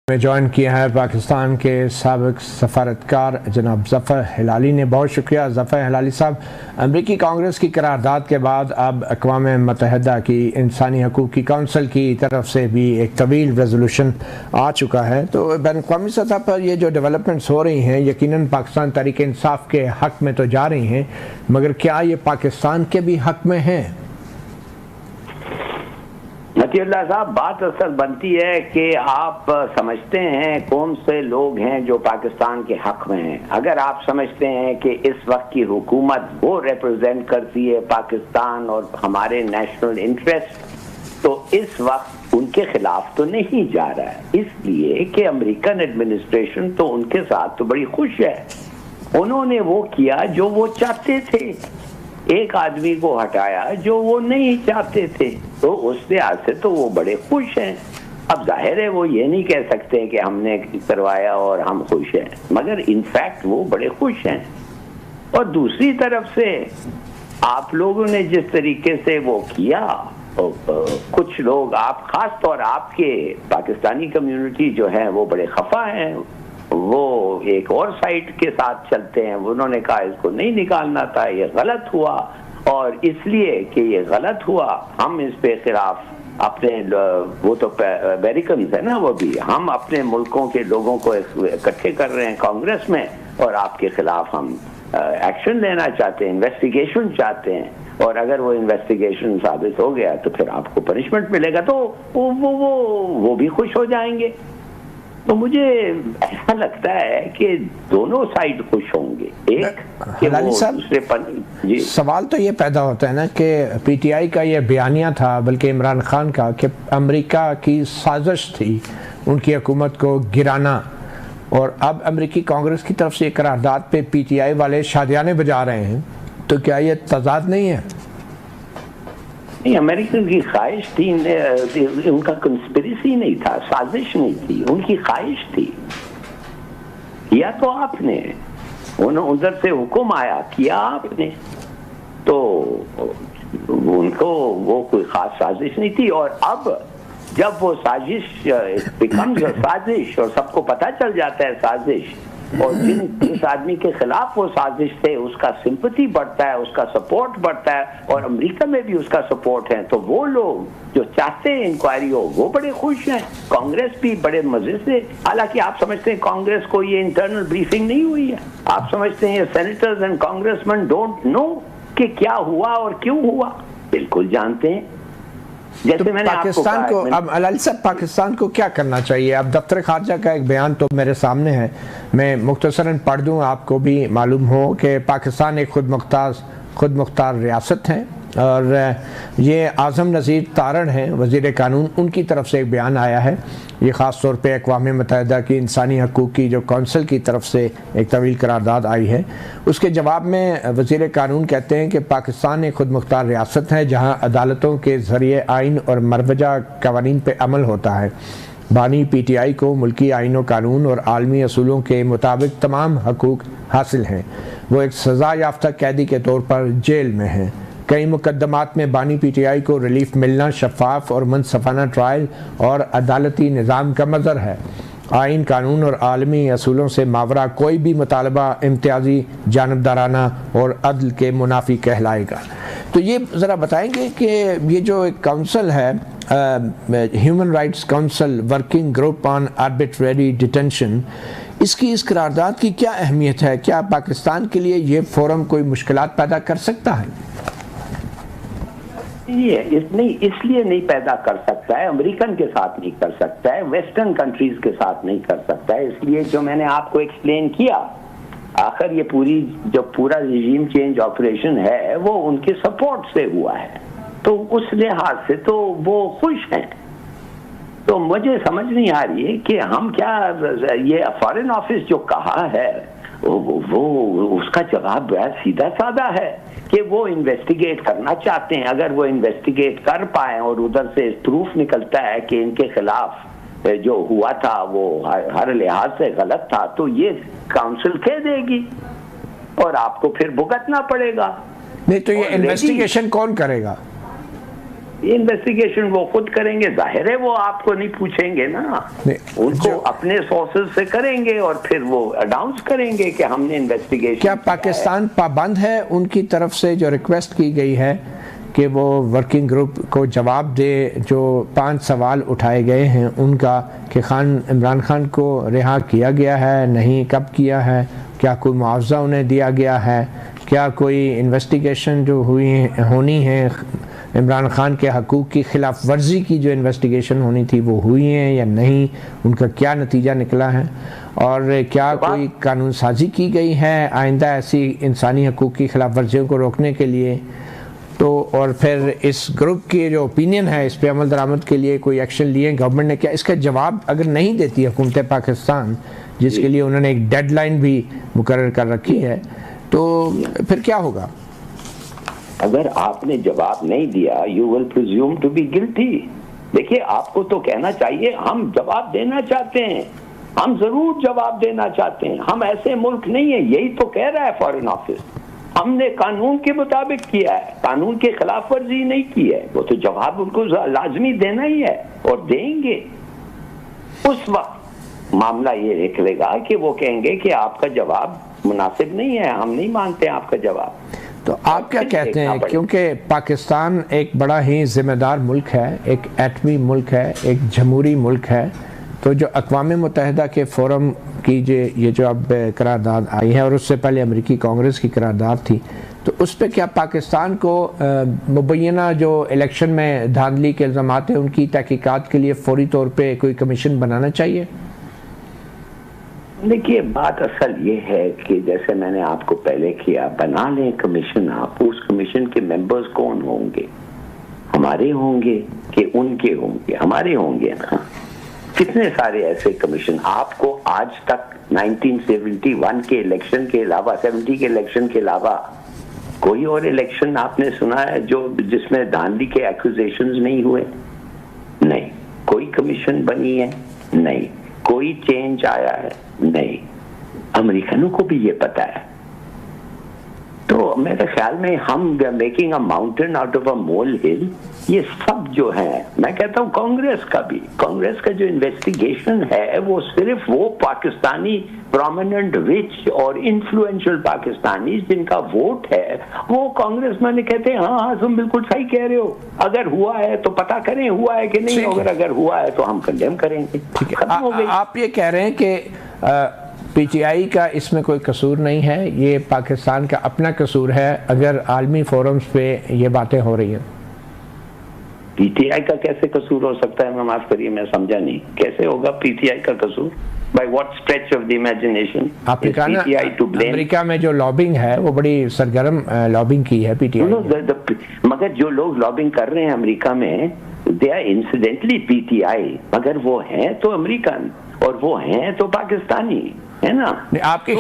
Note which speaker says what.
Speaker 1: में ज्वाइन किया है पाकिस्तान के साबिक सफारतकार जनाब ज़फ़र हिलाली ने। बहुत शुक्रिया ज़फ़र हिलाली साहब। अमरीकी कांग्रेस की करारदाद के बाद अब अक़वाम मुत्तहिदा की इंसानी हकूक़ की कौंसिल की तरफ से भी एक तवील रेजोल्यूशन आ चुका है। तो बैनुल-अक़वामी सतह पर ये जो डेवलपमेंट्स हो रही हैं यकीनन पाकिस्तान तहरीक इंसाफ के हक़ में तो जा रही हैं, मगर क्या ये पाकिस्तान के भी हक़ में हैं?
Speaker 2: मतीउल्लाह साहब, बात असल बनती है कि आप समझते हैं कौन से लोग हैं जो पाकिस्तान के हक में हैं। अगर आप समझते हैं कि इस वक्त की हुकूमत वो रिप्रेजेंट करती है पाकिस्तान और हमारे नेशनल इंटरेस्ट, तो इस वक्त उनके खिलाफ तो नहीं जा रहा है, इसलिए कि अमेरिकन एडमिनिस्ट्रेशन तो उनके साथ तो बड़ी खुश है। उन्होंने वो किया जो वो चाहते थे, एक आदमी को हटाया जो वो नहीं चाहते थे, तो उस लिहाज से तो वो बड़े खुश हैं। अब जाहिर है वो ये नहीं कह सकते कि हमने करवाया और हम खुश हैं, मगर इनफैक्ट वो बड़े खुश हैं। और दूसरी तरफ से आप लोगों ने जिस तरीके से वो किया, कुछ लोग, आप खास तौर आपके पाकिस्तानी कम्युनिटी जो है वो बड़े खफा हैं, वो एक और साइड के साथ चलते हैं। उन्होंने कहा इसको नहीं निकालना था, ये गलत हुआ, और इसलिए कि ये गलत हुआ हम इस पे खिलाफ अपने, वो तो अमेरिकन है ना, वो भी हम अपने मुल्कों के लोगों को इकट्ठे कर रहे हैं कांग्रेस में, और आपके खिलाफ हम एक्शन लेना चाहते हैं, इन्वेस्टिगेशन चाहते हैं, और अगर वो इन्वेस्टिगेशन साबित हो गया तो फिर आपको पनिशमेंट मिलेगा, तो वो भी खुश हो जाएंगे। तो मुझे ऐसा लगता है कि दोनों साइड खुश होंगे। एक
Speaker 1: हिलाली साहब,
Speaker 2: दूसरे पर जी
Speaker 1: सवाल तो ये पैदा होता है ना कि पीटीआई का ये बयानिया था, बल्कि इमरान खान का, कि अमेरिका की साजिश थी उनकी हुकूमत को गिराना, और अब अमेरिकी कांग्रेस की तरफ से एक करारदाद पे पीटीआई वाले शादियाने बजा रहे हैं, तो क्या ये तजाद नहीं है?
Speaker 2: नहीं, अमेरिकन की ख्वाहिश थी, उनका कंस्पिरेसी नहीं था, साजिश नहीं थी, उनकी ख्वाहिश थी। किया तो आपने, उधर से हुक्म आया, किया आपने, तो उनको वो कोई खास साजिश नहीं थी। और अब जब वो साजिश बिकम्स साजिश और सबको पता चल जाता है साजिश, और जिस आदमी के खिलाफ वो साजिश थे उसका सिंपैथी बढ़ता है, उसका सपोर्ट बढ़ता है, और अमेरिका में भी उसका सपोर्ट है, तो वो लोग जो चाहते हैं इंक्वायरी हो वो बड़े खुश हैं। कांग्रेस भी बड़े मजे से, हालांकि आप समझते हैं कांग्रेस को ये इंटरनल ब्रीफिंग नहीं हुई है, आप समझते हैं senators and congressman don't know कि क्या हुआ और क्यों हुआ, बिल्कुल जानते हैं।
Speaker 1: तो पाकिस्तान को अब हिलाली साहब, पाकिस्तान को क्या करना चाहिए? अब दफ्तर खारजा का एक बयान तो मेरे सामने है, मैं मुख्तसरन पढ़ दूं, आपको भी मालूम हो कि पाकिस्तान एक खुद मुख्तार रियासत है, और ये आज़म नज़ीर तारण हैं वज़ीर कानून, उनकी तरफ से एक बयान आया है। ये ख़ास तौर पे अक़वाम मुत्तहिदा की इंसानी हकूक़ की जो कौंसिल की तरफ से एक तवील करारदाद आई है, उसके जवाब में वज़ीर कानून कहते हैं कि पाकिस्तान एक खुद मुख्तार रियासत है जहाँ अदालतों के ज़रिए आइन और मरवजा कवानीन पर अमल होता है। बानी पीटीआई को मुल्की आइन व कानून और आलमी असूलों के मुताबिक तमाम हकूक़ हासिल हैं। वो एक सज़ा याफ्ता कैदी के तौर पर जेल में हैं। कई मुकदमात में बानी पीटीआई को रिलीफ मिलना शफाफ और मुनसफाना ट्रायल और अदालती निज़ाम का मज़हर है। आइन, कानून और आलमी असूलों से मावरा कोई भी मुतालबा इम्तियाजी, जानबदाराना और अदल के मुनाफी कहलाएगा। तो ये ज़रा बताएंगे कि ये जो एक काउंसिल है, human rights council working group on arbitrary detention, इसकी इस करारदाद की क्या अहमियत है? क्या पाकिस्तान के लिए ये फोरम कोई मुश्किलात पैदा कर सकता है?
Speaker 2: इसलिए नहीं पैदा कर सकता है, अमेरिकन के साथ नहीं कर सकता है, वेस्टर्न कंट्रीज के साथ नहीं कर सकता है। इसलिए जो मैंने आपको एक्सप्लेन किया, आखिर ये पूरा रिजीम चेंज ऑपरेशन है वो उनके सपोर्ट से हुआ है, तो उस लिहाज से तो वो खुश हैं। तो मुझे समझ नहीं आ रही है कि हम क्या, ये फॉरेन ऑफिस जो कहा है वो उसका जवाब बड़ा सीधा साधा है कि वो इन्वेस्टिगेट करना चाहते हैं। अगर वो इन्वेस्टिगेट कर पाए और उधर से प्रूफ निकलता है कि इनके खिलाफ जो हुआ था वो हर लिहाज से गलत था, तो ये काउंसिल कह देगी और आपको फिर भुगतना पड़ेगा।
Speaker 1: नहीं तो ये इन्वेस्टिगेशन कौन करेगा?
Speaker 2: इन्वेस्टिगेशन वो खुद करेंगे, जाहिर है वो आपको नहीं पूछेंगे ना, उनको अपने सोर्सेज से करेंगे और फिर वो अनाउंस करेंगे कि हमने इन्वेस्टिगेशन।
Speaker 1: क्या पाकिस्तान पाबंद है उनकी तरफ से जो रिक्वेस्ट की गई है कि वो वर्किंग ग्रुप को जवाब दे जो 5 सवाल उठाए गए हैं उनका, कि इमरान खान को रिहा किया गया है नहीं, कब किया है, क्या कोई मुआवजा उन्हें दिया गया है, क्या कोई इन्वेस्टिगेशन जो होनी है इमरान खान के हकूक़ की खिलाफ वर्जी की जो इन्वेस्टिगेशन होनी थी वो हुई है या नहीं, उनका क्या नतीजा निकला है, और क्या कोई कानून साजी की गई है आइंदा ऐसी इंसानी हकूक़ की खिलाफ वर्जियों को रोकने के लिए। तो और फिर इस ग्रुप की जो ओपिनियन है इस पे अमल दरामद के लिए कोई एक्शन लिए गवर्नमेंट ने क्या? इसका जवाब अगर नहीं देती हुकूमत पाकिस्तान, जिसके लिए उन्होंने एक डेडलाइन भी मुकर्रर कर रखी है, तो फिर क्या होगा?
Speaker 2: अगर आपने जवाब नहीं दिया you will presume to be guilty. देखिए, आपको तो कहना चाहिए हम जवाब देना चाहते हैं, हम जरूर जवाब देना चाहते हैं, हम ऐसे मुल्क नहीं है, यही तो कह रहा है फॉरेन ऑफिस, हमने कानून के मुताबिक किया है, कानून के खिलाफ वर्जी नहीं की है, वो तो जवाब उनको लाजमी देना ही है और देंगे। उस वक्त मामला ये निकलेगा कि वो कहेंगे कि आपका जवाब मुनासिब नहीं है, हम नहीं मानते आपका जवाब।
Speaker 1: तो आप क्या कहते हैं, क्योंकि पाकिस्तान एक बड़ा ही जिम्मेदार मुल्क है, एक एटमी मुल्क है, एक जमहूरी मुल्क है, तो जो अक़वाम मुत्तहिदा के फोरम की ये जो अब करारदाद आई है और उससे पहले अमेरिकी कांग्रेस की करारदाद थी, तो उस पर क्या पाकिस्तान को मुबैना जो इलेक्शन में धांधली के इल्ज़ामात हैं उनकी तहकीकात के लिए फौरी तौर पे कोई कमीशन बनाना चाहिए?
Speaker 2: देखिए, बात असल ये है कि जैसे मैंने आपको पहले किया, बना लें कमीशन आप, उस कमीशन के मेंबर्स कौन होंगे? हमारे होंगे कि उनके होंगे? हमारे होंगे ना। कितने सारे ऐसे कमीशन आपको आज तक 1971 के इलेक्शन के अलावा, 70 के इलेक्शन के अलावा कोई और इलेक्शन आपने सुना है जो जिसमें धांधली के एक्यूजेशंस नहीं हुए? नहीं। कोई कमीशन बनी है? नहीं। कोई चेंज आया है? नहीं। अमेरिकनों को भी ये पता है। तो मेरे ख्याल में हम making a mountain out of a mole hill, ये सब जो है, मैं कहता हूँ कांग्रेस का भी, कांग्रेस का जो इन्वेस्टिगेशन है वो सिर्फ वो पाकिस्तानी प्रोमिनेंट रिच और इन्फ्लुएंशियल पाकिस्तानी जिनका वोट है वो कांग्रेस में कहते हैं हाँ हाँ तुम बिल्कुल सही कह रहे हो, अगर हुआ है तो पता करें हुआ है कि नहीं, अगर हुआ है तो हम कंडेम करेंगे। खत्म हो गई।
Speaker 1: आप ये कह रहे हैं कि पीटीआई का इसमें कोई कसूर नहीं है, ये पाकिस्तान का अपना कसूर है अगर आलमी फोरम्स पे ये बातें हो रही हैं?
Speaker 2: पीटीआई का कैसे कसूर हो सकता है? मैं माफ करिए, मैं समझा नहीं, कैसे होगा पीटीआई का कसूर? By what stretch of the imagination?
Speaker 1: आपने कहा ना अमेरिका में जो लॉबिंग है वो बड़ी सरगर्म लॉबिंग की है पीटीआई।
Speaker 2: मगर जो लोग लॉबिंग कर रहे हैं अमेरिका में, दे आर इंसिडेंटली पीटीआई, मगर वो हैं तो अमेरिकन और वो हैं तो पाकिस्तानी, है ना?
Speaker 1: आपके